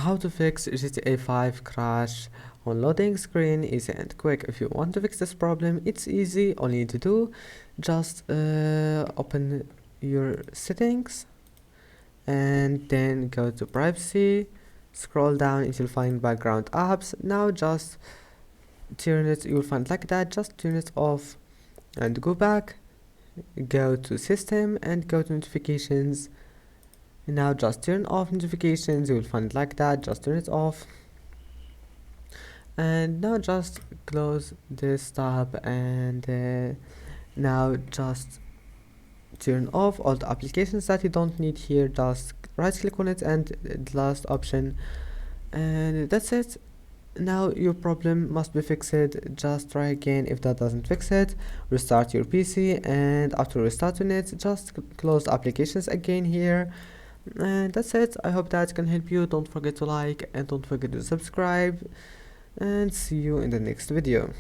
how to fix GTA 5 crash on loading screen, easy and quick. If you want to fix this problem, it's easy. All you need to do, just open your settings and then go to privacy, scroll down until you find background apps. Now just turn it, you'll find like that, just turn it off and go back, go to system and go to notifications. Now just turn off notifications, you will find like that, just turn it off. And now just close this tab and now just turn off all the applications that you don't need here. Just right click on it and the last option, and that's it. Now your problem must be fixed. Just try again. If that doesn't fix it, restart your PC, and after restarting it, just close the applications again here. And that's it. I hope that can help you. Don't forget to like and don't forget to subscribe, and see you in the next video.